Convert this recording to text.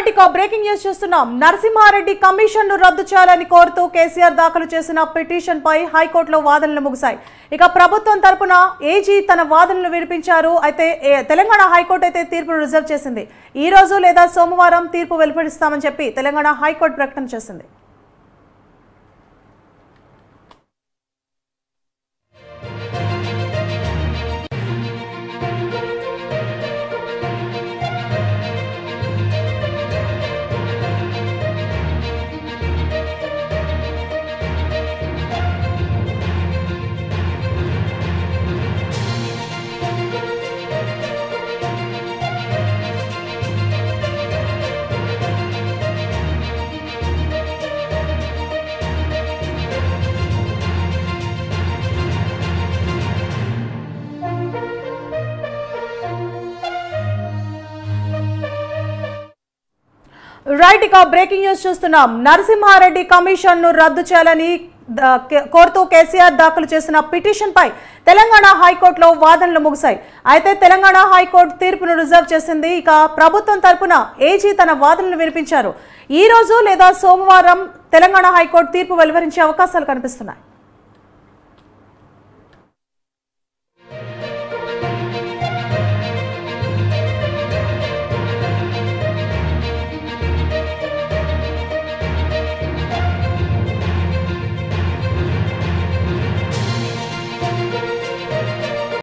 Right ఇక breaking news చూస్తున్నాం. Narasimha Reddy commission ను రద్దు చేయాలని కోరుతూ కేసీఆర్ దాఖలు చేసిన పిటిషన్ పై హైకోర్టులో వాదనలు ముగిశాయి. ఇక ప్రభుత్వం తరపున ఏజీ తన వాదనలు వినిపించారు. అయితే తెలంగాణ హైకోర్టు అయితే తీర్పును రిజర్వ్ చేసింది. ఈ రోజు లేదా సోమవారం తీర్పు వెలువడిస్తామని చెప్పి తెలంగాణ హైకోర్టు ప్రకటన చేసింది. రైట్ ఇక బ్రేకింగ్ న్యూస్ చూస్తున్నాం. నరసింహారెడ్డి కమిషన్ ను రద్దు చేయాలని కోరుతూ కేసీఆర్ దాఖలు చేసిన పిటిషన్ పై తెలంగాణ హైకోర్టులో వాదనలు ముగిశాయి. అయితే తెలంగాణ హైకోర్టు తీర్పును రిజర్వ్ చేసింది. ఇక ప్రభుత్వం తరపున ఏజీ తన వాదనలు వినిపించారు. ఈ రోజు లేదా సోమవారం తెలంగాణ హైకోర్టు తీర్పు వెలువరించే అవకాశాలు కనిపిస్తున్నాయి.